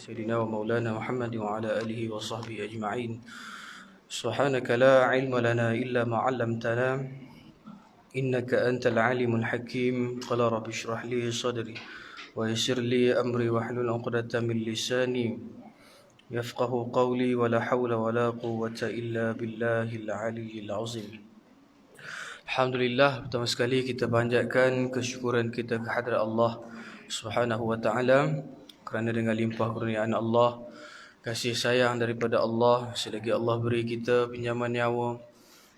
سيدنا ومولانا محمد وعلى آله وصحبه أجمعين. سبحانك لا علم لنا إلا ما علمتنا إنك أنت العليم الحكيم. قال رب اشرح لي صدري ويسر لي أمري واحلل عقدة من لساني يفقه قولي ولا حول ولا قوة إلا بالله العلي العظيم. Alhamdulillah, pertama sekali kita panjatkan kesyukuran kita kehadrat Allah Subhanahu wa taala kerana dengan limpah kurniaan Allah, kasih sayang daripada Allah, selagi Allah beri kita pinjaman nyawa,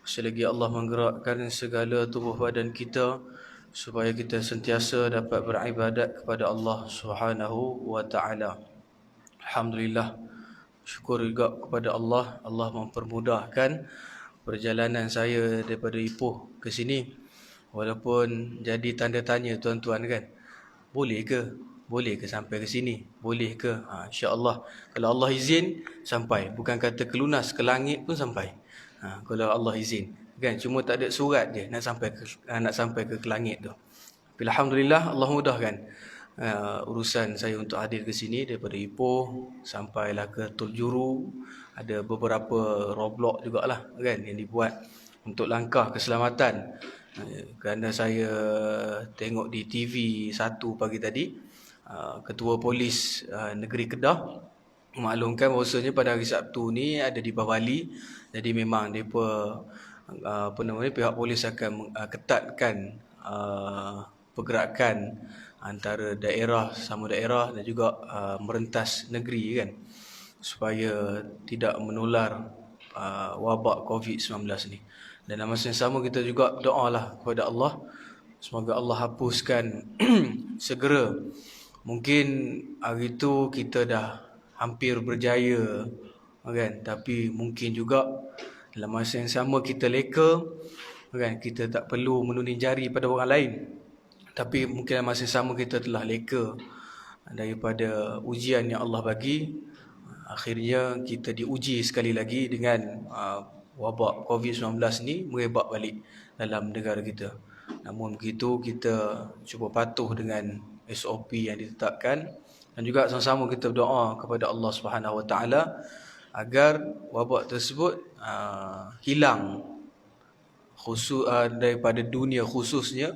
selagi Allah menggerakkan segala tubuh badan kita supaya kita sentiasa dapat beribadat kepada Allah Subhanahu wa taala. Alhamdulillah, syukur juga kepada Allah, Allah mempermudahkan perjalanan saya daripada Ipoh ke sini. Walaupun jadi tanda tanya tuan-tuan kan, boleh ke sampai ke sini, boleh ke? InsyaAllah kalau Allah izin sampai, bukan kata ke lunas, ke langit pun sampai. Kalau Allah izin kan, cuma tak ada surat je nak sampai ke langit tu. Tapi alhamdulillah Allah mudahkan urusan saya untuk hadir ke sini daripada Ipoh sampailah ke Tuljuru. Ada beberapa roadblock jugalah kan yang dibuat untuk langkah keselamatan. Kerana saya tengok di TV 1 pagi tadi, Ketua Polis Negeri Kedah maklumkan bahawasanya pada hari Sabtu ni ada di Bawali. Jadi memang pihak polis akan ketatkan pergerakan antara daerah sama daerah dan juga merentas negeri kan, supaya tidak menular wabak COVID-19 ni. Dan dalam masa yang sama kita juga berdoalah kepada Allah, semoga Allah hapuskan segera. Mungkin hari tu kita dah hampir berjaya kan, tapi mungkin juga dalam masa yang sama kita leka kan, kita tak perlu menuding jari pada orang lain, tapi mungkin dalam masa yang sama kita telah leka daripada ujian yang Allah bagi. Akhirnya kita diuji sekali lagi dengan wabak COVID-19 ni merebak balik dalam negara kita. Namun begitu kita cuba patuh dengan SOP yang ditetapkan, dan juga sama-sama kita berdoa kepada Allah Subhanahu Wa Taala agar wabak tersebut hilang daripada dunia, khususnya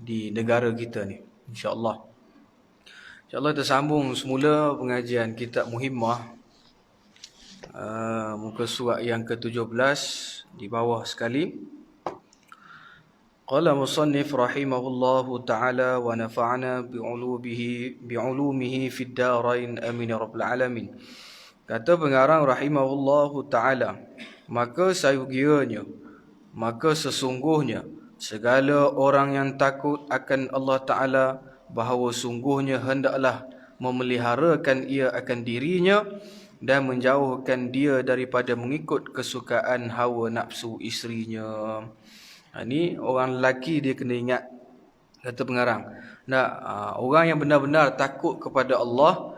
di negara kita ni, insya-Allah. InsyaAllah kita sambung semula pengajian kitab Muhimmah, muka surat yang ke-17 di bawah sekali. Qala musannif rahimahullahu ta'ala wa nafa'ana bi'ulumihi fid darain amin ya rabbal alamin. Kata pengarang rahimahullahu ta'ala, maka sesungguhnya segala orang yang takut akan Allah Ta'ala, bahawa sungguhnya hendaklah memeliharakan ia akan dirinya dan menjauhkan dia daripada mengikut kesukaan hawa nafsu isterinya. Ini orang lelaki dia kena ingat, kata pengarang. Orang yang benar-benar takut kepada Allah,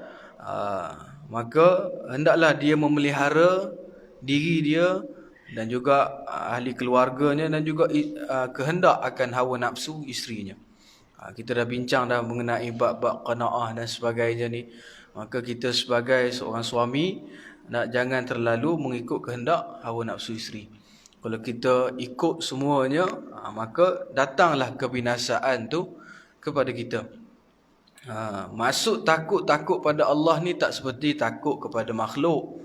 maka hendaklah dia memelihara diri dia dan juga ahli keluarganya, dan juga kehendak akan hawa nafsu isterinya. Kita dah bincang dah mengenai bab-bab qanaah dan sebagainya ni. Maka kita sebagai seorang suami jangan terlalu mengikut kehendak hawa nafsu isteri. Kalau kita ikut semuanya, maka datanglah kebinasaan tu kepada kita. Maksud takut pada Allah ni tak seperti takut kepada makhluk.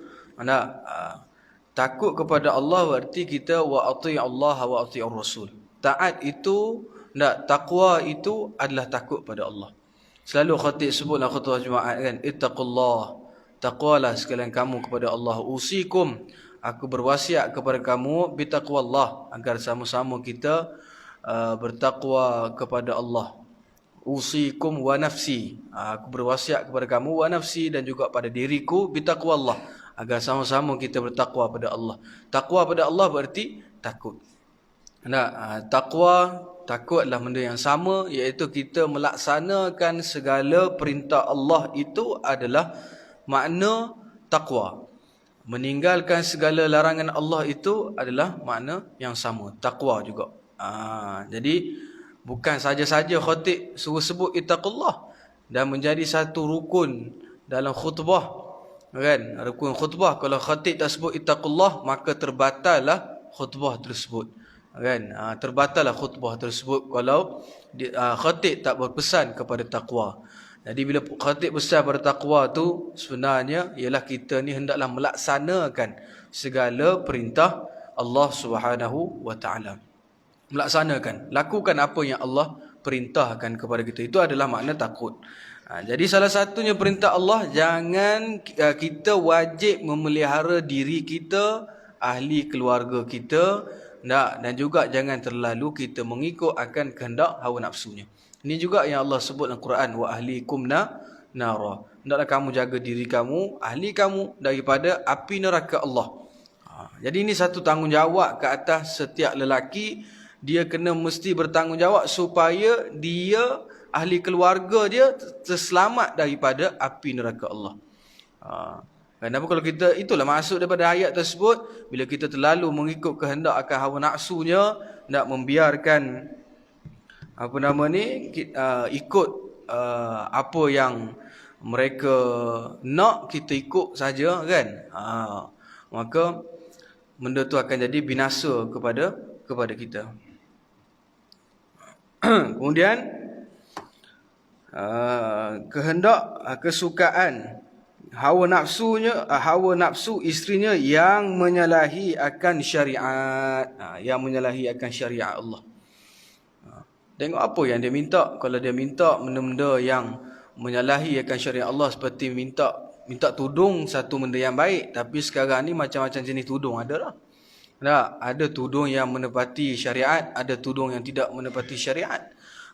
Takut kepada Allah berarti kita wa ati' Allah wa ati' Rasul. Taat itu, takwa itu adalah takut pada Allah. Selalu khatib sebutlah khutbah Jumaat kan, ittaqullah, taqwalah sekalian kamu kepada Allah. Usikum, aku berwasiat kepada kamu bitaqwallah, agar sama-sama kita bertakwa kepada Allah. Usikum wa nafsi, aku berwasiat kepada kamu wa nafsi, dan juga pada diriku bitaqwallah, agar sama-sama kita bertakwa pada Allah. Takwa pada Allah berarti takut. Takut adalah benda yang sama, iaitu kita melaksanakan segala perintah Allah, itu adalah makna takwa. Meninggalkan segala larangan Allah itu adalah makna yang sama, takwa juga. Jadi bukan saja-saja khatib suruh sebut ittaqullah, dan menjadi satu rukun dalam khutbah, kan? Rukun khutbah, kalau khatib tak sebut ittaqullah, maka terbatallah khutbah tersebut, kan? Terbatallah khutbah tersebut kalau khatib tak berpesan kepada takwa. Jadi bila khatib pesan pada takwa tu, sebenarnya ialah kita ni hendaklah melaksanakan segala perintah Allah Subhanahu wa taala. Melaksanakan, lakukan apa yang Allah perintahkan kepada kita. Itu adalah makna takut. Jadi salah satunya perintah Allah, jangan kita wajib memelihara diri kita, ahli keluarga kita, dan juga jangan terlalu kita mengikut akan kehendak hawa nafsunya. Ini juga yang Allah sebut dalam Quran, wa ahlikum nara. Hendaklah kamu jaga diri kamu, ahli kamu daripada api neraka Allah. Jadi ini satu tanggungjawab ke atas setiap lelaki. Dia kena mesti bertanggungjawab supaya dia, ahli keluarga dia terselamat daripada api neraka Allah. Kenapa kalau kita, itulah maksud daripada ayat tersebut, bila kita terlalu mengikut kehendak akan hawa nafsunya, nak membiarkan ikut apa yang mereka nak, kita ikut saja, kan? Maka benda tu akan jadi binasa kepada kita. Kemudian kehendak, kesukaan, hawa nafsu isterinya yang menyalahi akan syariat, syariat Allah. Tengok apa yang dia minta. Kalau dia minta benda-benda yang menyalahi akan syariat Allah, seperti minta tudung satu benda yang baik, tapi sekarang ni macam-macam jenis tudung ada lah. Ada tudung yang menepati syariat, ada tudung yang tidak menepati syariat.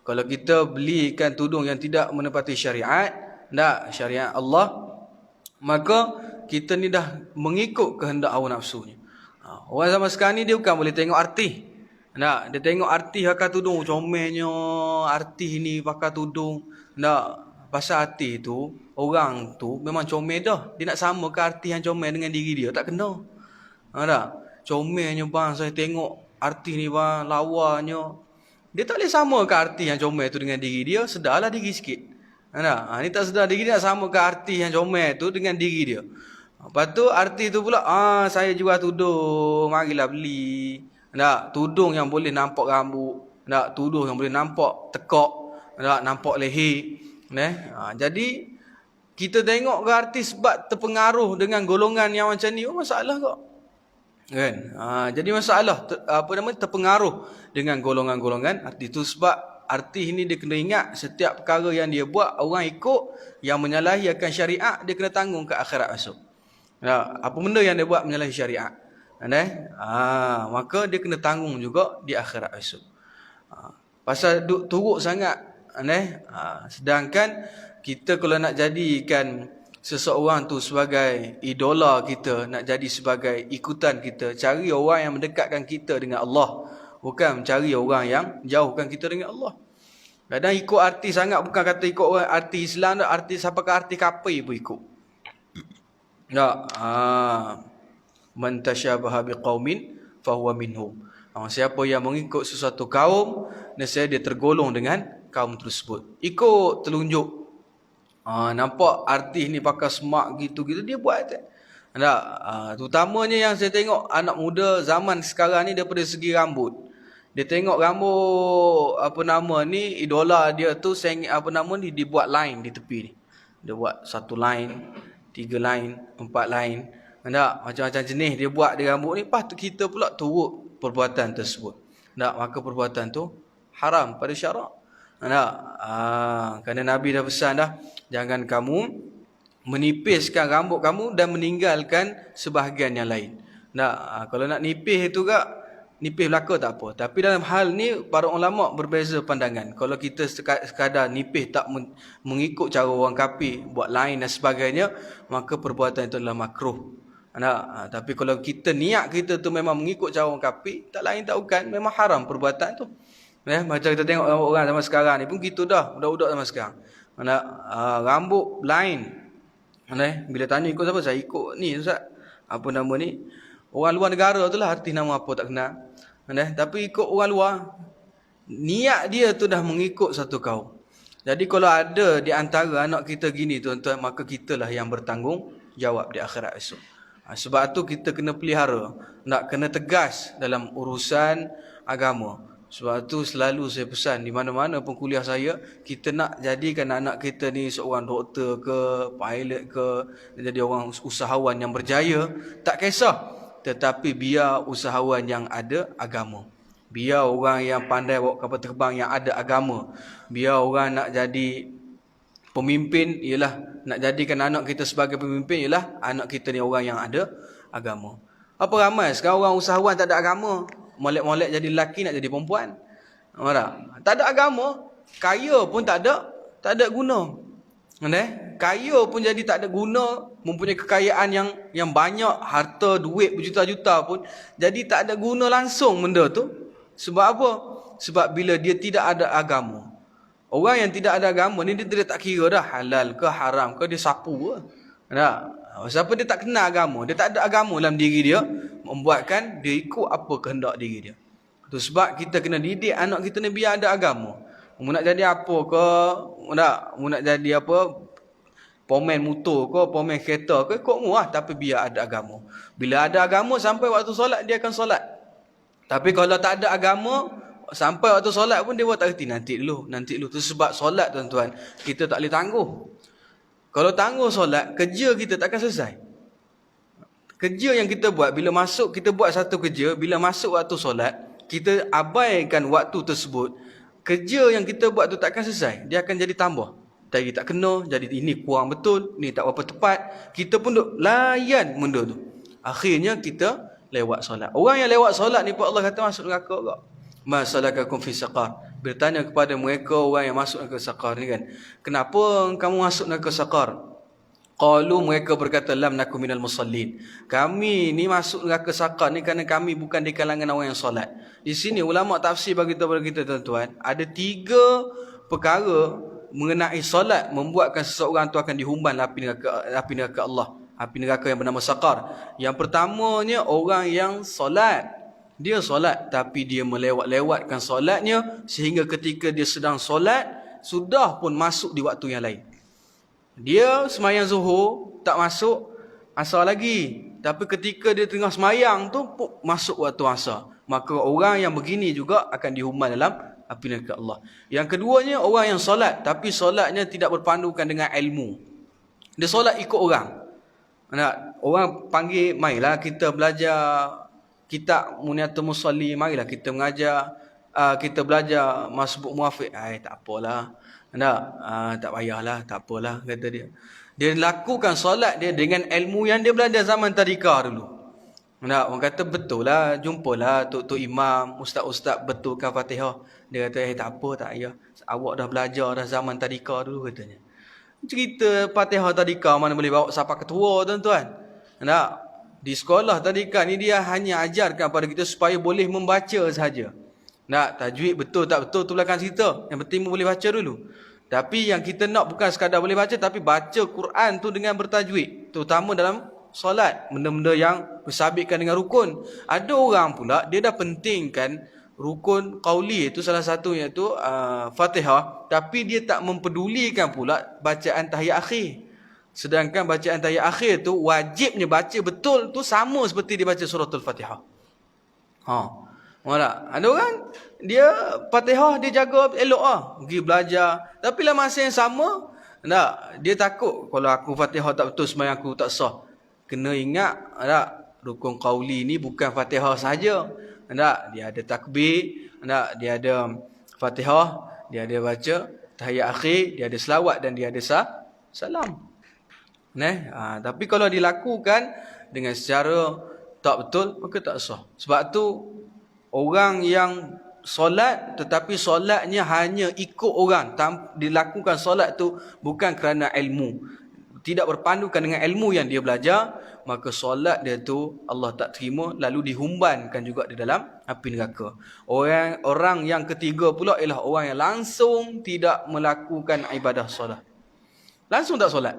Kalau kita belikan tudung yang tidak menepati syariat, syariat Allah, maka kita ni dah mengikut kehendak hawa nafsunya. Orang zaman sekarang ni dia bukan boleh tengok artis. Dia tengok artis pakai tudung, comelnya artis ni pakai tudung. Pasal artis tu, orang tu memang comel dah. Dia nak samakan artis yang comel dengan diri dia, tak kena. Comelnya bang, saya tengok artis ni bang, lawanya. Dia tak boleh samakan artis yang comel tu dengan diri dia. Sedarlah diri sikit. Ni tak sedar diri dia, nak samakan artis yang comel tu dengan diri dia. Lepas tu artis tu pula, saya jual tudung, marilah beli. Tudung yang boleh nampak rambut, tudung yang boleh nampak tekak, nampak leher. Jadi kita tengok ke artis sebab terpengaruh dengan golongan yang macam ni, masalah kok. Kan? Jadi masalah terpengaruh dengan golongan-golongan artis tu, sebab artis ni dia kena ingat setiap perkara yang dia buat, orang ikut, yang menyalahi akan syariat, dia kena tanggung ke akhirat esok. Apa benda yang dia buat menyalahi syariat, maka dia kena tanggung juga di akhirat esok. Pasal turut sangat, sedangkan kita kalau nak jadikan seseorang tu sebagai idola kita, nak jadi sebagai ikutan kita, cari orang yang mendekatkan kita dengan Allah, bukan mencari orang yang jauhkan kita dengan Allah. Kadang ikut artis sangat, bukan kata ikut orang artis Islam, artis apakah artis kafir pun ikut. Man tasyabaha biqaumin fahuwa minhum. Siapa yang mengikut sesuatu kaum, nescaya dia tergolong dengan kaum tersebut. Ikut telunjuk. Nampak artis ni pakai smart gitu-gitu, dia buat tak? Terutamanya yang saya tengok anak muda zaman sekarang ni, daripada segi rambut. Dia tengok rambut idola dia tu, dia buat line di tepi ni. Dia buat 1 line, 3 line, 4 line. Macam-macam jenis dia buat di rambut ni. Lepas tu kita pula turut perbuatan tersebut. Maka perbuatan tu haram pada syarak. Kerana Nabi dah pesan dah, jangan kamu menipiskan rambut kamu dan meninggalkan sebahagian yang lain. Kalau nak nipis itu nipis belaka tak apa. Tapi dalam hal ni para ulama berbeza pandangan. Kalau kita sekadar nipis tak mengikut cara orang kafir, buat lain dan sebagainya, maka perbuatan itu adalah makruh. Tapi kalau kita niat kita tu memang mengikut cara orang kafir, tak lain tak bukan, memang haram perbuatan tu. Macam kita tengok orang zaman sekarang ni pun gitu dah, budak-budak zaman sekarang. Rambut lain. Bila tanya ikut siapa, saya ikut ni Ustaz. Orang luar negara tu lah, artis nama apa tak kenal. Tapi ikut orang luar, niat dia tu dah mengikut satu kaum. Jadi kalau ada di antara anak kita gini tuan-tuan, maka kitalah yang bertanggungjawab di akhirat esok. Sebab tu kita kena pelihara, nak kena tegas dalam urusan agama. Sebab tu selalu saya pesan di mana-mana pun kuliah saya, kita nak jadikan anak kita ni seorang doktor ke, pilot ke, jadi orang usahawan yang berjaya, tak kisah. Tetapi biar usahawan yang ada agama. Biar orang yang pandai bawa kapal terbang yang ada agama. Biar orang nak jadi pemimpin, ialah nak jadikan anak kita sebagai pemimpin, ialah anak kita ni orang yang ada agama. Apa ramai sekarang orang usahawan tak ada agama, molek-molek jadi lelaki nak jadi perempuan. Tak ada agama, kaya pun tak ada guna. Kaya pun jadi tak ada guna, mempunyai kekayaan yang banyak, harta, duit berjuta-juta pun jadi tak ada guna langsung benda tu. Sebab apa? Sebab bila dia tidak ada agama. Orang yang tidak ada agama ni dia tak kira dah halal ke haram ke, dia sapu ke. Siapa dia tak kenal agama, dia tak ada agama dalam diri dia, membuatkan dia ikut apa kehendak diri dia. Itu sebab kita kena didik anak kita ni biar ada agama. Mu nak jadi apa ke, mu nak jadi apa, pomen motor ke, pomen kereta ke, ikut mu lah, tapi biar ada agama. Bila ada agama, sampai waktu solat dia akan solat. Tapi kalau tak ada agama, sampai waktu solat pun dia buat tak reti, nanti dulu. Itu sebab solat tuan-tuan, kita tak boleh tangguh. Kalau tangguh solat, kerja kita takkan selesai. Kerja yang kita buat, bila masuk kita buat satu kerja, bila masuk waktu solat, kita abaikan waktu tersebut, kerja yang kita buat tu takkan selesai. Dia akan jadi tambah. Jadi tak kena, jadi ini kurang betul, ni tak berapa tepat. Kita pun duk layan benda tu. Akhirnya kita lewat solat. Orang yang lewat solat ni pun Allah kata masuk neraka juga. Ma salakakum fi saqar. Bertanya kepada mereka orang yang masuk neraka saqar ni kan, kenapa kamu masuk neraka saqar? Qalu, mereka berkata, lam nakum minal musallin. Kami ni masuk neraka saqar ni kerana kami bukan di kalangan orang yang solat. Di sini ulama tafsir bagi tahu kepada kita tuan-tuan, ada 3 perkara mengenai solat membuatkan seseorang tu akan dihumban api neraka Allah. Api neraka yang bernama saqar. Yang pertamanya, orang yang solat. Dia solat tapi dia melewat-lewatkan solatnya, sehingga ketika dia sedang solat, sudah pun masuk di waktu yang lain. Dia semayang zuhur, tak masuk asar lagi. Tapi ketika dia tengah semayang tu, masuk waktu asar. Maka orang yang begini juga akan dihumban dalam api neraka Allah. Yang keduanya, orang yang solat tapi solatnya tidak berpandukan dengan ilmu. Dia solat ikut orang. Orang panggil, marilah kita belajar kitab Muniatul Musalli, marilah kita mengajar, kita belajar Masbuk Muafiq. Tak apalah. Tak payahlah, tak apalah, kata dia. Dia lakukan solat dia dengan ilmu yang dia belajar zaman tadika dulu. Orang kata betul lah, jumpalah tok imam, ustaz-ustaz betulkan Fatihah. Dia kata tak apa, tak payah. Awak dah belajar dah zaman tadika dulu, katanya. Cerita Fatihah tadika mana boleh bawa sampai ketua tuan-tuan. Di sekolah tadika ni dia hanya ajarkan pada kita supaya boleh membaca sahaja. Tajwid betul tak betul tu belakang cerita. Yang penting boleh baca dulu. Tapi yang kita nak bukan sekadar boleh baca, tapi baca Quran tu dengan bertajwid. Terutama dalam solat, benda-benda yang bersabitkan dengan rukun. Ada orang pula dia dah pentingkan rukun qauli, itu salah satunya tu Fatihah, tapi dia tak mempedulikan pula bacaan tahiyat akhir. Sedangkan bacaan tahiyat akhir tu wajibnya baca betul tu sama seperti dia baca suratul Fatihah. Ada orang dia Fatihah dia jaga elok pergi belajar, tapi dalam masa yang sama dia takut kalau aku Fatihah tak betul sembahyang aku tak sah. Kena ingat rukun qauli ni bukan Fatihah saja. Dia ada takbir, dia ada Fatihah, dia ada baca tahiyat akhir, dia ada selawat dan dia ada salam. Tapi kalau dilakukan dengan secara tak betul, maka tak sah. Sebab tu orang yang solat tetapi solatnya hanya ikut orang, dilakukan solat tu bukan kerana ilmu, tidak berpandukan dengan ilmu yang dia belajar, maka solat dia tu Allah tak terima, lalu dihumbankan juga di dalam api neraka. Orang yang ketiga pula ialah orang yang langsung tidak melakukan ibadah solat. Langsung tak solat.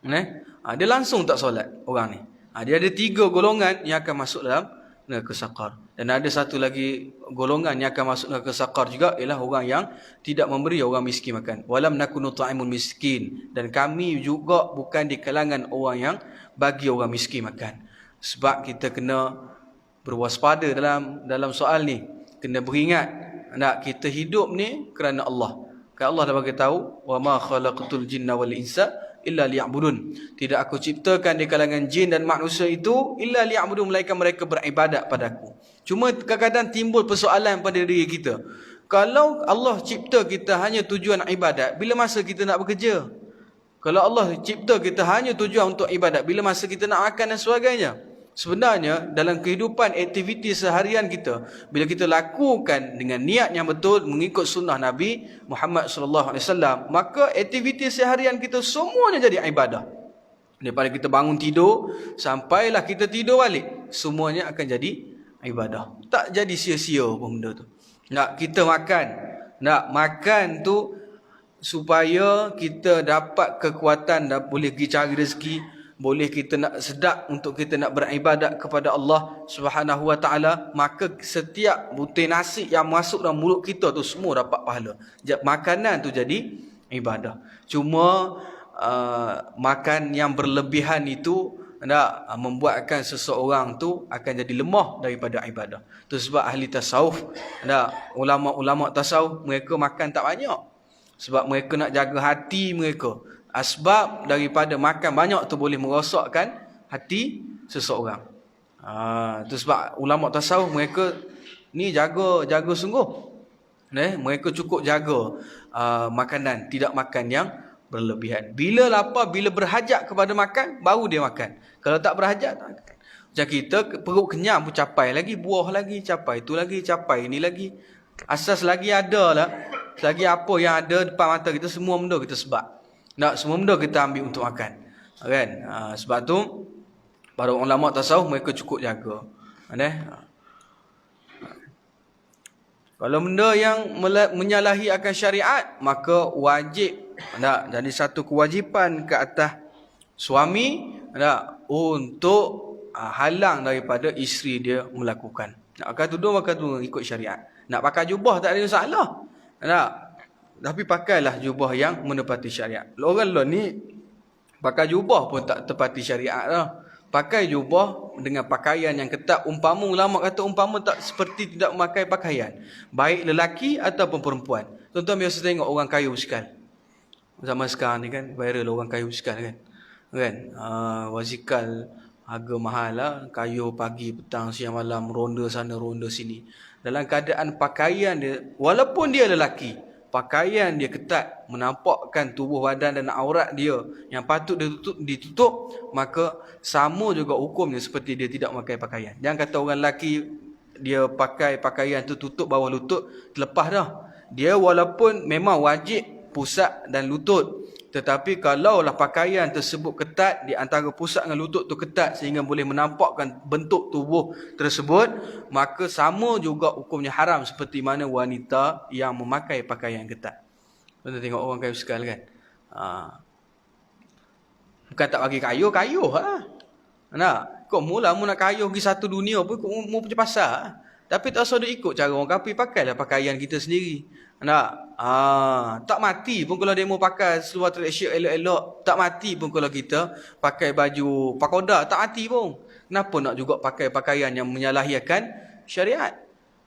Dia langsung tak solat orang ni. Dia ada 3 golongan yang akan masuk neraka sakar. Dan ada satu lagi golongan yang akan masuk neraka sakar juga, ialah orang yang tidak memberi orang miskin makan. Walam nakunu ta'imul miskin, dan kami juga bukan di kalangan orang yang bagi orang miskin makan. Sebab kita kena berwaspada dalam soal ni. Kena beringat, nak kita hidup ni kerana Allah. Kan Allah dah bagi tahu, wa ma khalaqatul jinna wal insa illa liya'budun. Tidak aku ciptakan di kalangan jin dan manusia itu illa liya'budun, melainkan mereka beribadat padaku. Cuma kadang-kadang timbul persoalan pada diri kita. Kalau Allah cipta kita hanya tujuan ibadat, bila masa kita nak bekerja? Kalau Allah cipta kita hanya tujuan untuk ibadat, bila masa kita nak makan dan sebagainya? Sebenarnya dalam kehidupan aktiviti seharian kita, bila kita lakukan dengan niat yang betul mengikut sunnah Nabi Muhammad sallallahu alaihi wasallam, maka aktiviti seharian kita semuanya jadi ibadah. Daripada kita bangun tidur sampailah kita tidur balik, semuanya akan jadi ibadah. Tak jadi sia-sia pun benda tu. Nak kita makan, nak makan tu supaya kita dapat kekuatan dan boleh pergi cari rezeki, boleh kita nak sedap untuk kita nak beribadat kepada Allah Subhanahu wa taala, maka setiap butir nasi yang masuk dalam mulut kita tu semua dapat pahala. Makanan tu jadi ibadah. Cuma makan yang berlebihan itu nak membuatkan seseorang tu akan jadi lemah daripada ibadah. Tu sebab ahli tasawuf, ulama-ulama tasawuf, mereka makan tak banyak. Sebab mereka nak jaga hati mereka. Asbab daripada makan banyak tu boleh merosakkan hati seseorang. Tu sebab ulama tasawuf mereka ni jaga sungguh. Mereka cukup jaga makanan, tidak makan yang berlebihan. Bila lapar, bila berhajat kepada makan, baru dia makan. Kalau tak berhajat, tak makan. Macam kita perut kenyang pun capai lagi, buah lagi, capai itu lagi, capai ini lagi. Asas lagi ada lah. Lagi apa yang ada depan mata kita, semua benda kita sebab. Semua benda kita ambil untuk makan. Kan? Sebab tu para ulama tasawuf mereka cukup jaga. Kalau benda yang menyalahi akan syariat, maka wajib jadi satu kewajipan ke atas suami untuk halang daripada isteri dia melakukan. Nak pakai tudung ikut syariat. Nak pakai jubah tak ada masalah. Tapi pakailah jubah yang menepati syariat. Orang ni pakai jubah pun tak tepati syariat lah. Pakai jubah dengan pakaian yang ketat. Ulama kata tak seperti tidak memakai pakaian. Baik lelaki ataupun perempuan. Tuan-tuan biasa tengok orang kayu bersikal. Zaman sekarang ni kan viral orang kayu bersikal kan. Wasikal harga mahal lah. Kayu pagi, petang, siang, malam, ronda sana, ronda sini. Dalam keadaan pakaian dia, walaupun dia lelaki, pakaian dia ketat, menampakkan tubuh badan dan aurat dia yang patut ditutup, maka sama juga hukumnya seperti dia tidak memakai pakaian. Jangan kata orang lelaki dia pakai pakaian tu tutup bawah lutut, terlepas dah. Dia walaupun memang wajib pusat dan lutut, tetapi kalaulah pakaian tersebut ketat, di antara pusat dengan lutut tu ketat sehingga boleh menampakkan bentuk tubuh tersebut, maka sama juga hukumnya haram seperti mana wanita yang memakai pakaian ketat. Kita tengok orang kayu sekal kan. Bukan tak bagi kayu lah. Kau mula nak kayu pergi satu dunia pun kau mau pergi pasar. Tapi tak usah ikut cara orang kafir, pakailah pakaian kita sendiri. Tak mati pun kalau dia mau pakai seluar tracksuit elok-elok. Tak mati pun kalau kita pakai baju pakoda. Tak mati pun. Kenapa nak juga pakai pakaian yang menyalahi akan syariat?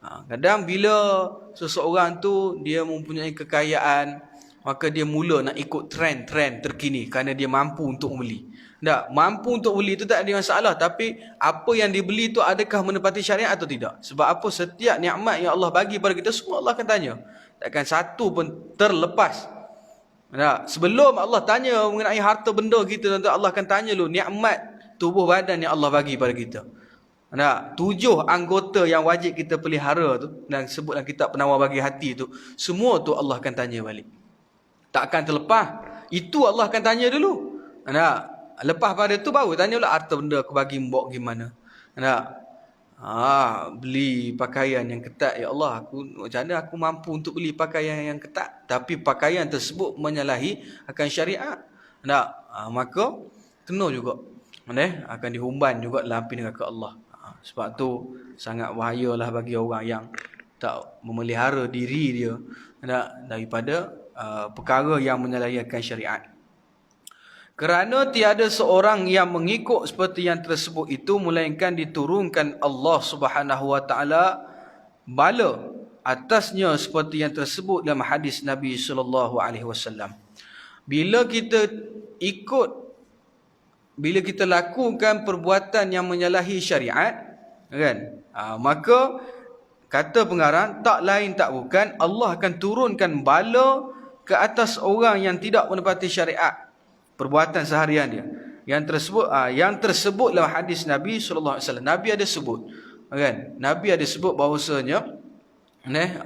Kadang bila seseorang tu dia mempunyai kekayaan, maka dia mula nak ikut trend terkini kerana dia mampu untuk membeli. Mampu untuk beli itu tak ada masalah. Tapi apa yang dibeli itu adakah menepati syariat atau tidak? Sebab apa? Setiap nikmat yang Allah bagi pada kita, semua Allah akan tanya. Takkan satu pun terlepas. Sebelum Allah tanya mengenai harta benda kita, Allah akan tanya dulu nikmat tubuh badan yang Allah bagi pada kita. 7 anggota yang wajib kita pelihara tu, dan sebut dalam kitab Penawar Bagi Hati tu, semua tu Allah akan tanya balik. Tak akan terlepas. Itu Allah akan tanya dulu. Lepas pada tu baru tanya pula harta benda aku bagi mbok gimana. Beli pakaian yang ketat, ya Allah, macam mana aku mampu untuk beli pakaian yang ketat, tapi pakaian tersebut menyalahi akan syariat. Maka kena juga akan dihumban juga dalam api neraka Allah. Sebab tu sangat bahayalah bagi orang yang tak memelihara diri dia daripada perkara yang menyalahi akan syariat. Kerana tiada seorang yang mengikut seperti yang tersebut itu melainkan diturunkan Allah Subhanahu wa taala bala atasnya seperti yang tersebut dalam hadis Nabi sallallahu alaihi wasallam. Bila kita lakukan perbuatan yang menyalahi syariat, kan? Maka kata pengarang, tak lain tak bukan Allah akan turunkan bala ke atas orang yang tidak menepati syariat perbuatan seharian dia. Yang tersebut dalam hadis Nabi sallallahu alaihi wasallam. Nabi ada sebut, kan? Nabi ada sebut bahawasanya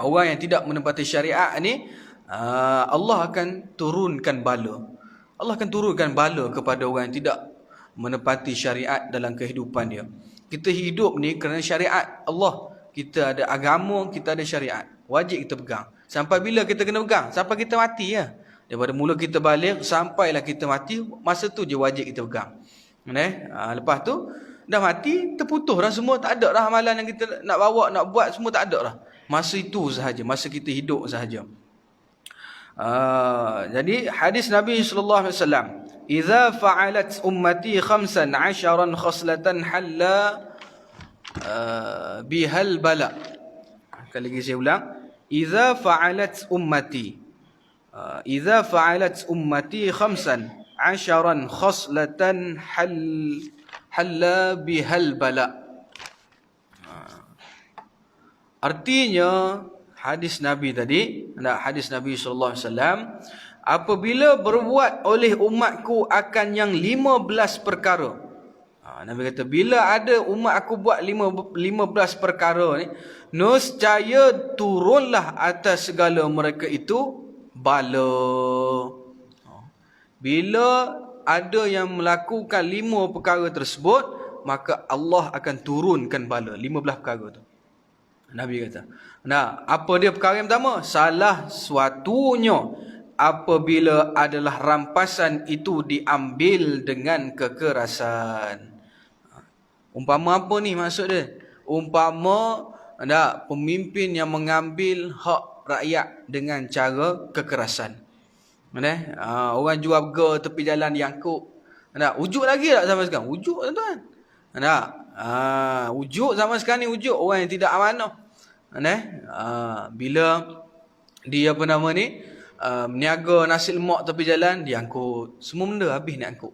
orang yang tidak menepati syariat ni Allah akan turunkan bala. Allah akan turunkan bala kepada orang yang tidak menepati syariat dalam kehidupan dia. Kita hidup ni kerana syariat Allah. Kita ada agama, kita ada syariat. Wajib kita pegang. Sampai bila kita kena pegang? Sampai kita mati ya. Daripada mula kita balik sampailah kita mati, masa tu je wajib kita pegang. Lepas tu dah mati, terputus dah semua, tak ada dah amalan yang kita nak bawa, nak buat, semua tak ada dah. Masa itu sahaja, masa kita hidup sahaja. Jadi hadis Nabi sallallahu alaihi wasallam, "Idza fa'alat ummati 15 khaslatan halla bihal bala." Kali lagi saya ulang, "Idza fa'alat ummati 15 khaslatan halla bihal bala." Artinya hadis Nabi tadi, hadis Nabi sallallahu alaihi wasallam, apabila berbuat oleh umatku akan yang 15 perkara. Nabi kata bila ada umat aku buat 15 perkara ni, nescaya turunlah atas segala mereka itu bala. Bila ada yang melakukan 5 perkara tersebut, maka Allah akan turunkan bala 15 perkara tu. Nabi kata. Apa dia perkara yang pertama? Salah suatunya apabila adalah rampasan itu diambil dengan kekerasan. Umpama apa ni maksud dia? Umpama pemimpin yang mengambil hak rakyat dengan cara kekerasan. Orang jual burger tepi jalan diangkut. Ujuk lagi tak zaman sekarang? Ujuk tuan-tuan. Ujuk zaman sekarang ni, ujuk orang yang tidak amanah. Bila dia meniaga nasi lemak tepi jalan, diangkut. Semua benda habis nak angkut.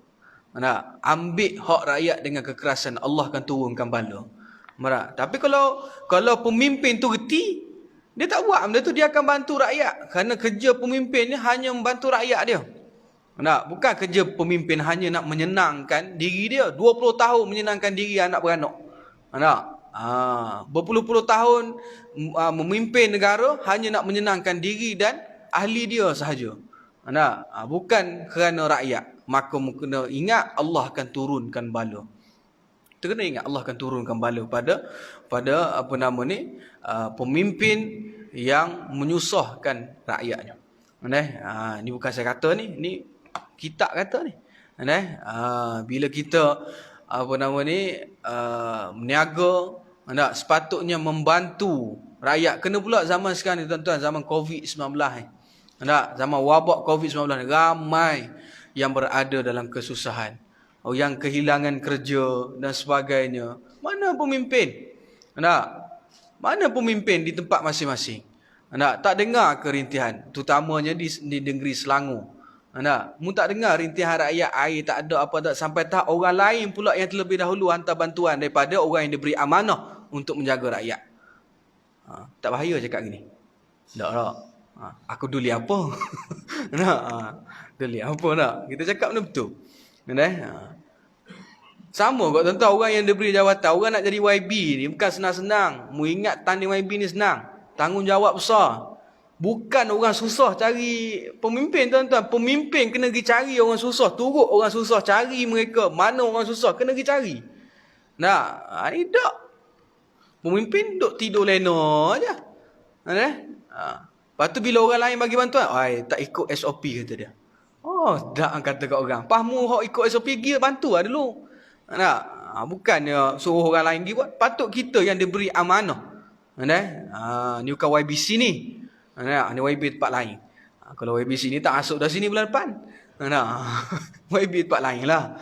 Ambil hak rakyat dengan kekerasan, Allah akan turunkan bala. Tapi kalau pemimpin tu reti, dia tak buat benda tu, dia akan bantu rakyat. Kerana kerja pemimpin ni hanya membantu rakyat dia. Bukan kerja pemimpin hanya nak menyenangkan diri dia. 20 tahun menyenangkan diri anak beranak. Berpuluh-puluh tahun memimpin negara hanya nak menyenangkan diri dan ahli dia sahaja. Bukan kerana rakyat. Maka kena ingat Allah akan turunkan bala. Kita kena ingat Allah akan turunkan bala pada pemimpin yang menyusahkan rakyatnya. Ni bukan saya kata ni kitab kata ni. Bila kita meniaga, sepatutnya membantu rakyat. Kena pula zaman sekarang ni tuan-tuan, zaman COVID-19 ni. Zaman wabak COVID-19 ni, ramai yang berada dalam kesusahan. Yang kehilangan kerja dan sebagainya. Mana pemimpin? Mana pemimpin di tempat masing-masing? Tak dengar kerintihan, terutamanya di negeri Selangor. Mu tak dengar rintihan rakyat, air tak ada, apa tak, sampai tak orang lain pula yang terlebih dahulu hantar bantuan daripada orang yang diberi amanah untuk menjaga rakyat. Tak bahaya cakap gini? Tak. Aku duli apa? Duli apa tak? Kita cakap benda betul. Sama kot tuan-tuan, orang yang diberi jawatan, orang nak jadi YB ni bukan senang-senang. Mu ingat tanding YB ni senang, tanggungjawab besar. Bukan orang susah cari pemimpin tuan-tuan. Pemimpin kena pergi cari orang susah, turut orang susah, cari mereka. Mana orang susah, kena pergi cari. Ni tak. Pemimpin duk tidur lena aja. Lepas tu bila orang lain bagi bantuan, tak ikut SOP kata dia. Tak kata kat orang. Pahmu hak ikut SOP, pergi bantu lah dulu. Bukannya suruh orang lain pergi buat. Patut kita yang diberi amanah. Ni bukan YBC ni. Ni YB tempat lain. Kalau YBC ni tak masuk dah sini bulan depan. YB tempat lain lah.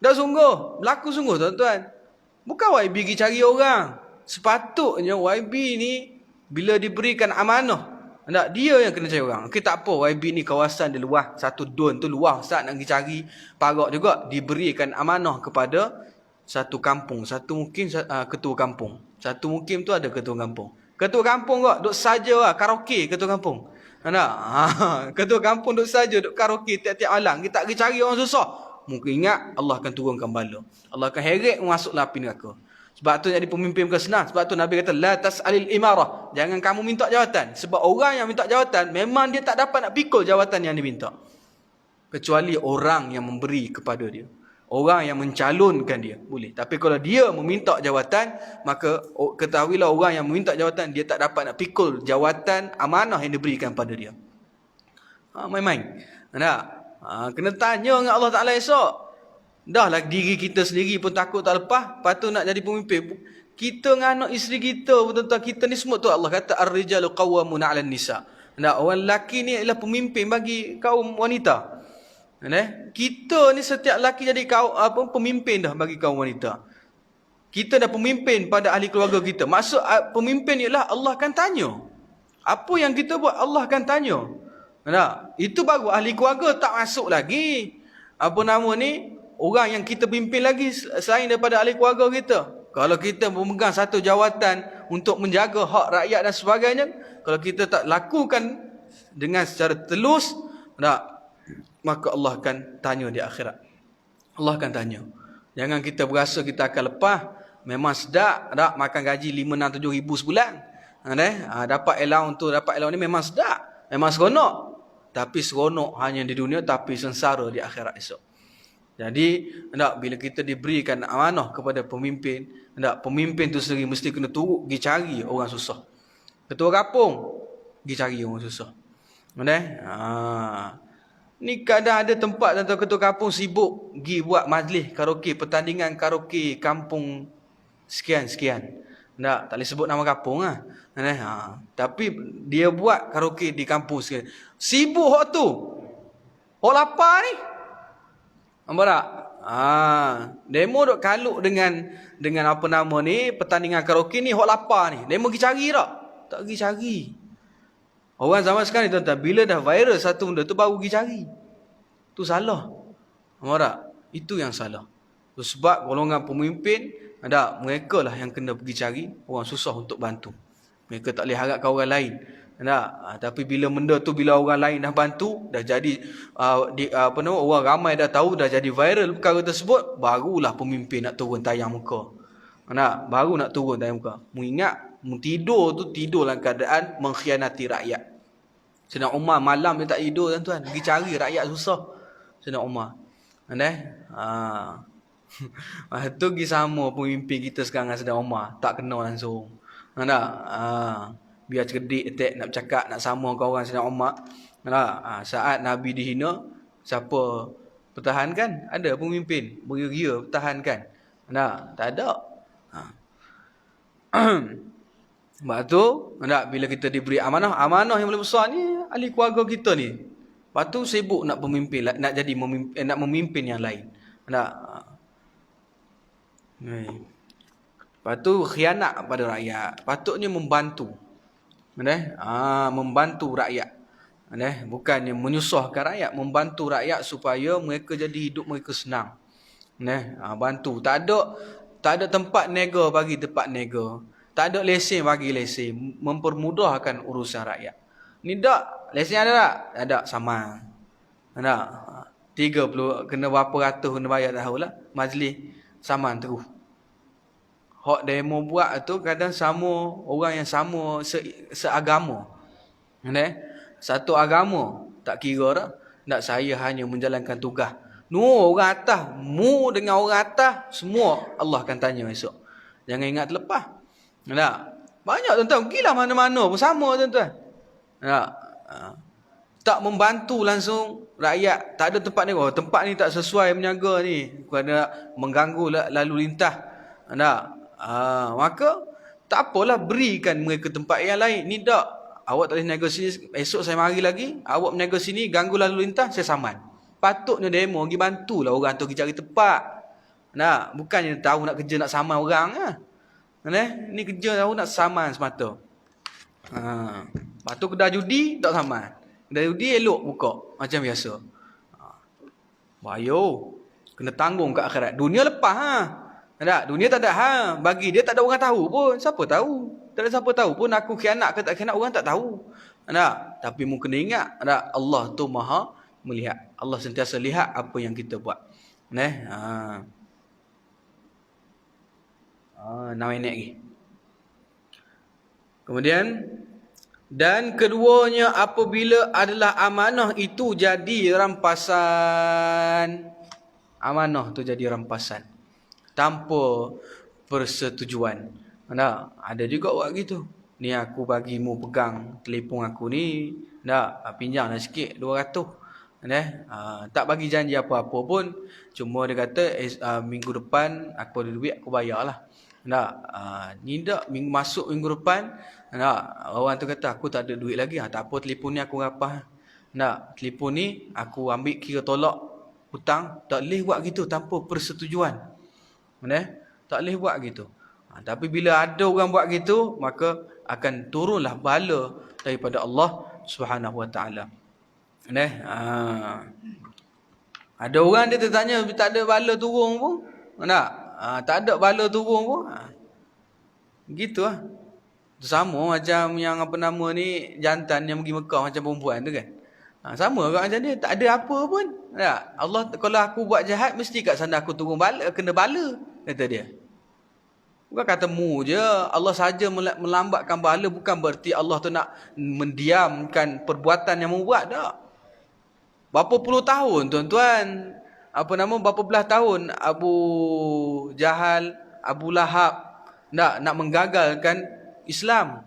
Dah sungguh. Berlaku sungguh tuan-tuan. Bukan YB pergi cari orang. Sepatutnya YB ni bila diberikan amanah, dia yang kena cari orang. Okey, tak apa, YB ni kawasan dia luas, satu dun tu luas, Ustaz nak pergi cari parak juga. Diberikan amanah kepada satu kampung. Satu mungkin ketua kampung. Satu mungkin tu ada ketua kampung. Ketua kampung kok duk saja lah karaoke ketua kampung. Ketua kampung duk saja duk karaoke tiap-tiap malam. Kita tak pergi cari orang susah. Mungkin ingat Allah akan turunkan bala. Allah akan heret masuk api neraka. Sebab tu jadi pemimpin bukan senang. Sebab tu Nabi kata la tas'alil imarah. Jangan kamu minta jawatan. Sebab orang yang minta jawatan memang dia tak dapat nak pikul jawatan yang diminta. Kecuali orang yang memberi kepada dia. Orang yang mencalonkan dia boleh. Tapi kalau dia meminta jawatan, maka ketahuilah orang yang meminta jawatan dia tak dapat nak pikul jawatan amanah yang diberikan pada dia. Main-main. Kena tanya dengan Allah Ta'ala esok. Dah lah diri kita sendiri pun takut tak lepas. Lepas tu nak jadi pemimpin. Kita dengan anak isteri kita, betul-betul kita ni semua tu Allah kata ar-rijalu qawwamuna 'alan nisa. Orang lelaki ni adalah pemimpin bagi kaum wanita. Kita ni setiap lelaki jadi pemimpin dah bagi kaum wanita. Kita dah pemimpin pada ahli keluarga kita. Maksud pemimpin ialah Allah akan tanya. Apa yang kita buat Allah akan tanya. Itu baru ahli keluarga tak masuk lagi. Orang yang kita pimpin lagi selain daripada ahli keluarga kita. Kalau kita memegang satu jawatan untuk menjaga hak rakyat dan sebagainya, kalau kita tak lakukan dengan secara telus, maka Allah akan tanya di akhirat. Allah akan tanya. Jangan kita berasa kita akan lepas. Memang sedap makan gaji 5, 6, 7 ribu sebulan. Dapat allowance tu, dapat allowance ni memang sedap. Memang seronok. Tapi seronok hanya di dunia, tapi sengsara di akhirat esok. Jadi, bila kita diberikan amanah kepada pemimpin, pemimpin tu sendiri mesti kena turut pergi cari orang susah. Ketua kampung, pergi cari orang susah. Ni kadang ada tempat tuan-tuan ketua kampung sibuk pergi buat majlis karaoke, pertandingan karaoke kampung sekian-sekian. Tak boleh sebut nama kampung lah. Tapi dia buat karaoke di kampung sekian. Sibuk hak tu. Hak lapar ni. Nampak tak? Demo duk kaluk dengan apa nama ni, pertandingan karaoke ni, hak lapar ni. Demo pergi cari tak? Tak pergi cari. Orang zaman sekarang ni tuan-tuan, bila dah viral satu benda tu baru pergi cari. Tu salah. Nampak tak? Itu yang salah. Tu sebab golongan pemimpin, mereka lah yang kena pergi cari orang susah untuk bantu. Mereka tak boleh harapkan orang lain. Tapi bila benda tu, bila orang lain dah bantu, dah jadi orang ramai dah tahu, dah jadi viral perkara tersebut, barulah pemimpin nak turun tayang muka. Baru nak turun tayang muka. Mengingat tidur tu tidur dalam keadaan mengkhianati rakyat. Sayyidina Umar malam dia tak tidur tuan-tuan, pergi cari rakyat susah. Sayyidina Umar. Tu pergi sama pemimpin kita sekarang dengan Sayyidina Umar, tak kenal langsung. Biar cerdik attack nak bercakap, nak sama kau orang Sayyidina Umar. Saat Nabi dihina, siapa pertahankan? Ada pemimpin beria-ria pertahankan. Tak ada. Sebab tu, bila kita diberi amanah yang paling besar ni ahli keluarga kita ni. Lepas tu sibuk nak pemimpin, nak jadi nak memimpin yang lain. Lepas tu khianat pada rakyat. Patutnya membantu. Membantu rakyat. Bukannya menyusahkan rakyat, membantu rakyat supaya mereka jadi hidup mereka senang. Bantu. Tak ada tempat nega bagi tempat nega. Tak ada lesen bagi lesen. Mempermudahkan urusan rakyat. Ni tak, lesen ada tak? Ada, sama. 30 kena berapa ratus kena bayar tahulah. Majlis saman terus. Hak demo buat tu kadang sama orang yang sama seagama. Satu agama, tak kira dah. Tak, saya hanya menjalankan tugas. Orang atas, dengan orang atas, semua Allah akan tanya esok. Jangan ingat terlepas. Banyak tuan-tuan, pergilah mana-mana pun sama tuan-tuan. tak membantu langsung rakyat, tak ada tempat ni, oh tempat ni tak sesuai menjaga ni, kerana mengganggu lalu lintas. Maka tak apalah, berikan mereka tempat yang lain. Ni tak, awak tak boleh niaga sini, esok saya mari lagi, awak meniaga sini, ganggu lalu lintas, saya saman. Patutnya demo pergi bantulah orang tu pergi cari tempat. Bukannya tahu nak kerja nak saman orang lah. Ni kerja tahu nak saman semata. Lepas tu kedai judi tak saman. Kedai judi elok buka macam biasa. Bayo, kena tanggung kat akhirat. Dunia lepas dunia tak ada bagi dia, tak ada orang tahu pun. Siapa tahu? Tak ada siapa tahu pun aku khianat ke tak khianat, orang tak tahu. Tapi mu kena ingat, Allah tu Maha melihat. Allah sentiasa lihat apa yang kita buat. Nak minit lagi. Kemudian, dan keduanya apabila adalah amanah itu jadi rampasan. Amanah tu jadi rampasan tanpa persetujuan. Ada juga buat gitu. Ni aku bagimu pegang telefon aku ni, pinjamlah sikit 200. Tak bagi janji apa-apa pun, cuma dia kata minggu depan aku ada duit, aku bayarlah. Ni tak masuk minggu depan, orang tu kata aku tak ada duit lagi. Tak apa, telefon ni aku rapah. Telefon ni aku ambil kira tolak hutang. Tak boleh buat gitu tanpa persetujuan. Tak boleh buat gitu. Tapi bila ada orang buat gitu, maka akan turunlah bala daripada Allah Subhanahu Wa Taala. Ada orang dia tertanya, tak ada bala turun pun. Tak ada bala turun pun. Gitu lah. Sama macam yang ni, jantan yang pergi Mekah macam perempuan tu kan. Sama juga macam dia, tak ada apa pun. Allah, kalau aku buat jahat, mesti kat sana aku turun bala, kena bala, kata dia. Bukan kata mu je, Allah saja melambatkan bala, bukan berarti Allah tu nak mendiamkan perbuatan yang mu buat, tak. Berapa puluh tahun tuan-tuan, berapa belah tahun Abu Jahal, Abu Lahab nak menggagalkan Islam.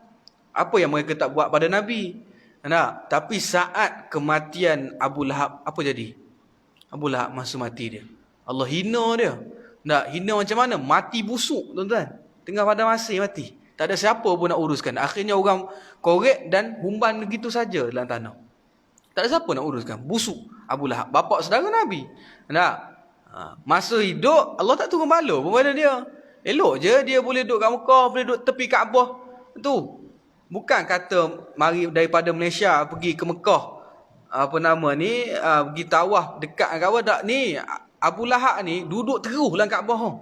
Apa yang mereka tak buat pada Nabi. Tapi saat kematian Abu Lahab, apa jadi? Abu Lahab masa mati dia, Allah hina dia. Hina macam mana? Mati busuk tuan-tuan. Tengah pada masih mati. Tak ada siapa pun nak uruskan. Akhirnya orang korek dan humban begitu saja dalam tanah. Tak ada siapa nak uruskan. Busuk Abu Lahab, bapa saudara Nabi. Masa hidup, Allah tak turun bala pun pada dia. Elok je dia boleh duduk kat Mekah, boleh duduk tepi Kaabah. Tu. Bukan kata mari daripada Malaysia pergi ke Mekah. Pergi tawaf dekat Kaabah. Tak, ni Abu Lahab ni duduk teruh dalam Kaabah.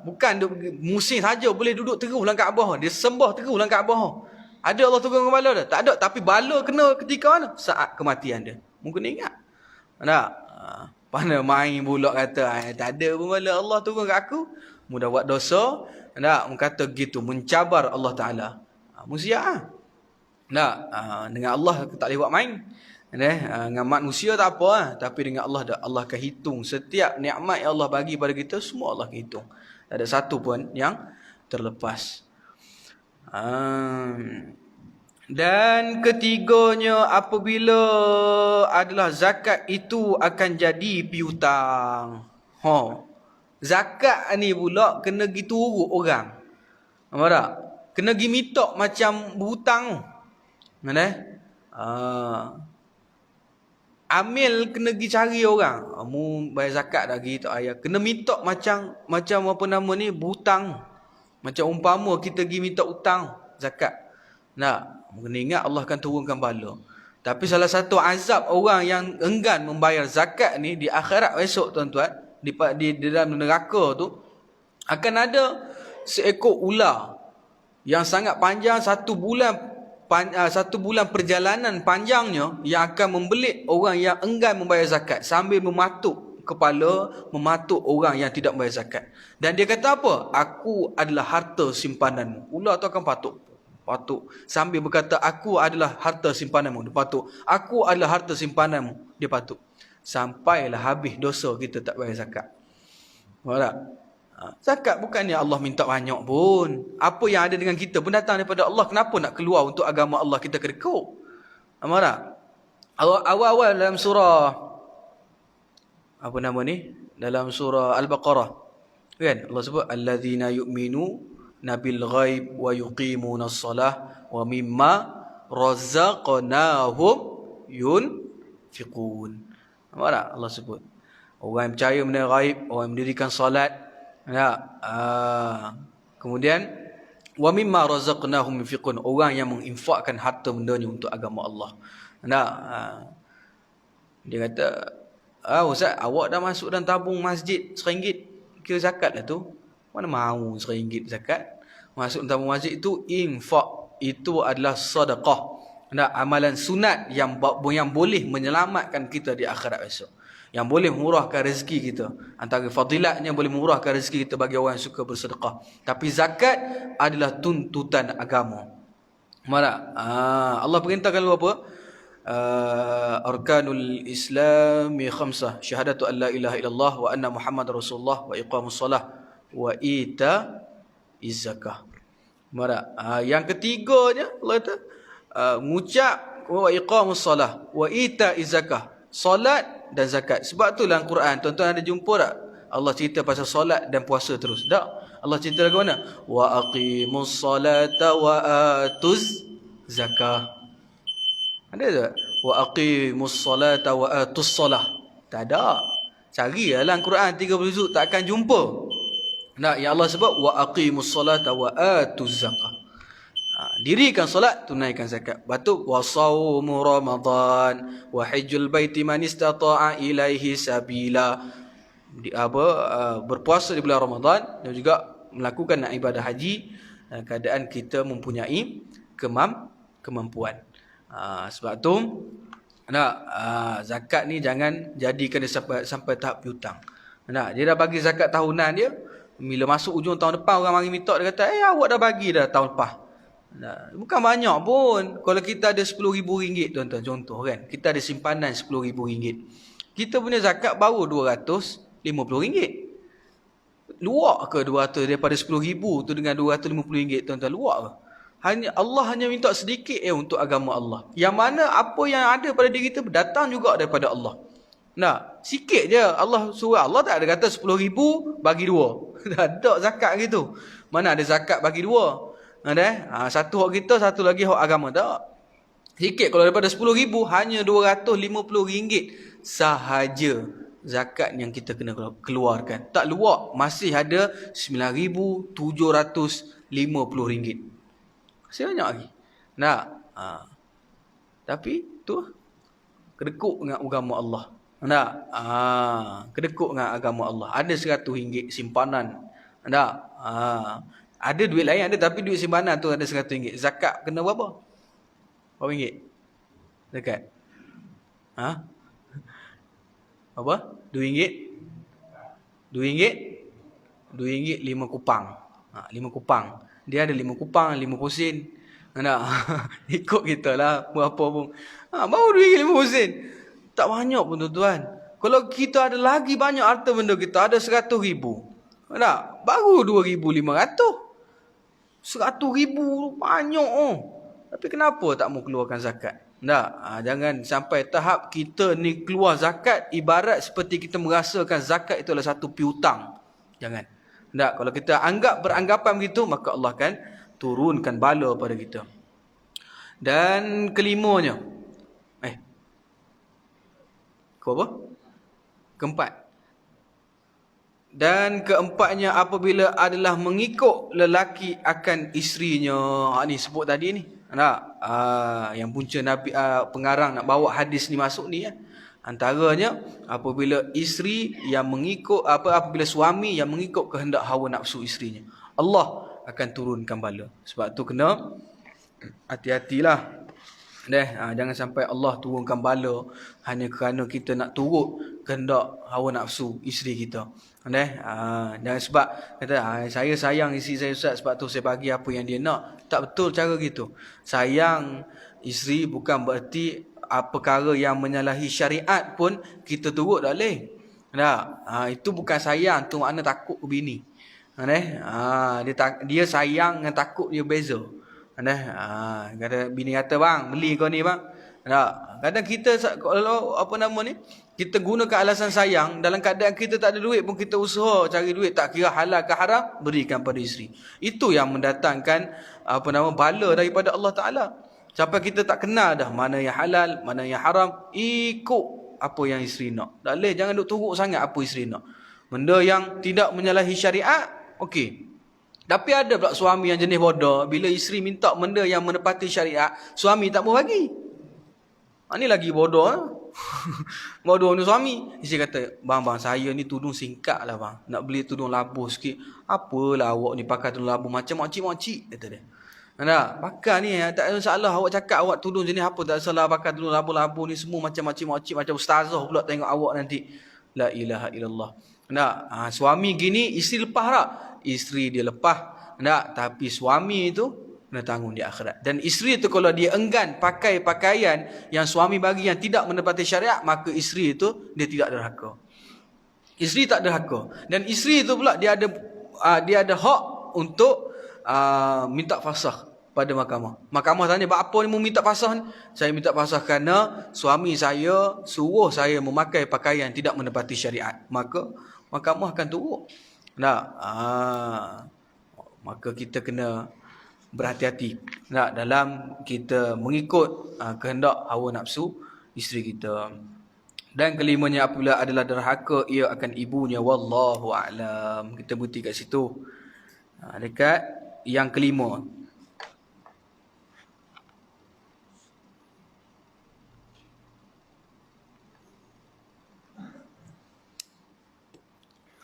Bukan musim saja boleh duduk teruh dalam Kaabah. Dia sembah teruh dalam Kaabah. Ada Allah turun bala dah? Tak ada. Tapi bala kena ketika mana? Saat kematian dia. Mungkin ingat. Mana main pula kata tak ada pun bala Allah turun kat aku. Mudah buat dosa. Kata gitu, mencabar Allah Ta'ala. Musia. Dengan Allah tak boleh buat main. Dengan manusia tak apa, tapi dengan Allah Allah akan hitung setiap nikmat yang Allah bagi pada kita, semua Allah akan hitung. Tak ada satu pun yang terlepas. Dan ketiganya apabila adalah zakat itu akan jadi piutang. Zakat ni pula kena gitu urut orang. Nampak tak? Kena gi mitok macam berhutang. Amil kena pergi cari orang. Mu bayar zakat dah gitu ayah. Kena minta macam berhutang. Macam umpama kita pergi minta hutang zakat. Kena ingat Allah akan turunkan bala. Tapi salah satu azab orang yang enggan membayar zakat ni di akhirat esok tuan-tuan, di dalam neraka tu akan ada seekor ular yang sangat panjang, satu bulan perjalanan panjangnya, yang akan membelit orang yang enggan membayar zakat sambil mematuk kepala, mematuk orang yang tidak membayar zakat. Dan dia kata apa? Aku adalah harta simpananmu. Ular tu akan patuk sambil berkata aku adalah harta simpananmu. Dia patuk. Aku adalah harta simpananmu. Dia patuk. Sampailah habis dosa kita tak bayar zakat. Faham tak? Zakat bukannya Allah minta banyak pun. Apa yang ada dengan kita pun datang daripada Allah. Kenapa nak keluar untuk agama Allah kita kedekut? Nampak tak? Awal-awal dalam surah apa nama ni? Dalam surah Al-Baqarah. Kan? Allah sebut allazina yu'minu nabil ghaib wa yuqimunas salah wa mimma razaqnahum yunfiqun. Nampak tak Allah sebut? Orang yang percaya benda ghaib, orang yang mendirikan solat. Kemudian wa mimma razaqnahum yunfiqun, orang yang menginfakkan harta bendanya untuk agama Allah. Dia kata, Ustaz, awak dah masuk dalam tabung masjid RM1, kira zakat lah tu. Mana mahu RM1 zakat? Masuk dalam tabung masjid itu infak, itu adalah sedekah. Amalan sunat yang boleh menyelamatkan kita di akhirat esok, yang boleh memurahkan rezeki kita. Antara fadilatnya boleh memurahkan rezeki kita bagi orang yang suka bersedekah. Tapi zakat adalah tuntutan agama. Mana? Allah perintahkan lu apa? Arkanul Islami khamsah, syahadatu an la ilaha illallah wa anna Muhammad Rasulullah wa iqamus salah wa ita zakah. Mana? Yang ketiganya Allah kata mengucap wa iqamus salah wa ita zakah, solat dan zakat. Sebab tu dalam Quran tuan-tuan ada jumpa tak Allah cerita pasal solat dan puasa terus? Tak. Allah cerita lagu mana? Wa aqimus salata wa atuz zakah. Ada tak? Wa aqimus salata wa atuz salah. Tak ada. Cari dalam Quran 30 juzuk tak akan jumpa. Yang Allah sebut wa aqimus salata wa atuz zakah. Dirikan solat, tunaikan zakat. Batu wa saumu Ramadan wa hajjul baiti man istata'a ilaihi sabila. Berpuasa di bulan Ramadan dan juga melakukan ibadah haji dalam keadaan kita mempunyai kemampuan. Sebab tu zakat ni jangan jadikan dia sampai tahap piutang. Dia dah bagi zakat tahunan dia, bila masuk ujung tahun depan orang mari minta, dia kata awak dah bagi dah tahun lepas. Bukan banyak pun. Kalau kita ada RM10,000 tuan-tuan, contoh kan, kita ada simpanan RM10,000, kita punya zakat baru RM250. Luak ke 200 daripada RM10,000 tu dengan RM250 tuan-tuan? Luak ke? Allah hanya minta sedikit untuk agama Allah, yang mana apa yang ada pada diri kita datang juga daripada Allah. Sikit je Allah suruh. Allah tak ada kata RM10,000 bagi 2. Tak ada zakat gitu. Mana ada zakat bagi 2? Satu hak kita, satu lagi hak agama. Tak. Sikit. Kalau daripada RM10,000 hanya RM250 sahaja zakat yang kita kena keluarkan. Tak luak, masih ada RM9,750. Masih banyak lagi. Tapi tu kedekut dengan agama Allah. Kedekut dengan agama Allah. Ada RM100 simpanan. Ada duit lain ada, tapi duit simpanan tu ada RM100. Zakat kena berapa? Berapa ringgit? Zakat. Apa? RM2? RM2 5 kupang. 5 kupang. Dia ada 5 kupang, 50 sen. Ikut kita lah berapa pun. Baru RM2 50 sen. Tak banyak pun tuan-tuan. Kalau kita ada lagi banyak harta benda, kita ada RM100,000. Baru RM2,500. RM100,000 banyak. Tapi kenapa tak mau keluarkan zakat? Jangan sampai tahap kita ni keluar zakat ibarat seperti kita merasakan zakat itu adalah satu piutang. Jangan. Kalau kita beranggapan begitu, maka Allah akan turunkan bala pada kita. Dan kelimanya, keempat. Dan keempatnya apabila adalah mengikut lelaki akan isterinya. Ni sebut tadi ni. Yang punca Nabi pengarang nak bawa hadis ni masuk ni. Antaranya apabila isteri yang mengikut apabila suami yang mengikut kehendak hawa nafsu isterinya, Allah akan turunkan bala. Sebab tu kena hati-hatilah. Jangan sampai Allah turunkan bala hanya kerana kita nak turut kehendak hawa nafsu isteri kita. Jangan sebab kata saya sayang isteri saya Ustaz, sebab tu saya bagi apa yang dia nak. Tak betul cara gitu. Sayang isteri bukan bererti perkara yang menyalahi syariat pun kita turut tak boleh. Itu bukan sayang, tu makna takut ke bini. Dia sayang dengan takut dia beza. Kata bini kata, bang beli kau ni bang. Nah, kadang kita kalau kita gunakan alasan sayang, dalam keadaan kita tak ada duit pun kita usaha cari duit, tak kira halal ke haram, berikan pada isteri. Itu yang mendatangkan bala daripada Allah Taala. Sampai kita tak kenal dah mana yang halal, mana yang haram, ikut apa yang isteri nak. Tak boleh, jangan duk turut sangat apa isteri nak. Benda yang tidak menyalahi syariat, okey. Tapi ada pula suami yang jenis bodoh, bila isteri minta benda yang menepati syariat, suami tak mau bagi. Ini lagi bodoh. Bodoh ni suami. Isteri kata, bang, saya ni tudung singkat lah bang. Nak beli tudung labuh sikit. Apalah awak ni pakai tudung labuh macam makcik-makcik, kata dia. Nak pakai ni, tak ada masalah. Awak cakap awak tudung jenis apa, tak salah pakai tudung labuh-labuh ni semua macam makcik-makcik, macam ustazah pula tengok awak nanti. La ilaha illallah. Suami gini, isteri lepas tak? Isteri dia lepas. Tapi suami itu kena tanggung di akhirat. Dan isteri itu kalau dia enggan pakai pakaian yang suami bagi yang tidak menepati syariat, maka isteri itu dia tidak derhaka. Isteri tak derhaka. Dan isteri itu pula dia ada hak untuk minta fasakh pada mahkamah. Mahkamah tanya, apa ni mau minta fasakh ni? Saya minta fasakh kerana suami saya suruh saya memakai pakaian tidak menepati syariat. Maka mahkamah akan turut. Maka kita kena berhati-hati dalam kita mengikut kehendak hawa nafsu isteri kita. Dan kelimanya, apabila adalah derhaka, ia akan ibunya. Wallahu a'lam. Kita berhenti kat situ. Dekat yang kelima.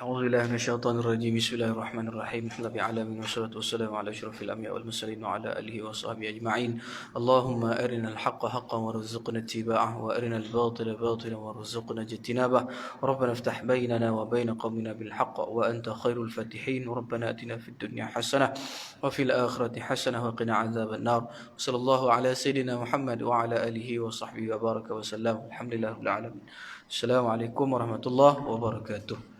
أعوذ بالله من الشيطان الرجيم. بسم الله الرحمن الرحيم. الحمد لله العالمين والصلاة والسلام على أشرف الأنبياء والمرسلين وعلى آله وصحبه أجمعين. اللهم أرنا الحق حقا وارزقنا اتباعه، وأرنا الباطل باطلا وارزقنا اجتنابه. ربنا افتح بيننا وبين قومنا بالحق وأنت خير الفاتحين. ربنا آتنا في الدنيا حسنة وفي الآخرة حسنة وقنا عذاب النار. صلى الله على سيدنا محمد وعلى آله وصحبه وبارك وسلم. الحمد لله رب العالمين. السلام عليكم ورحمة الله وبركاته.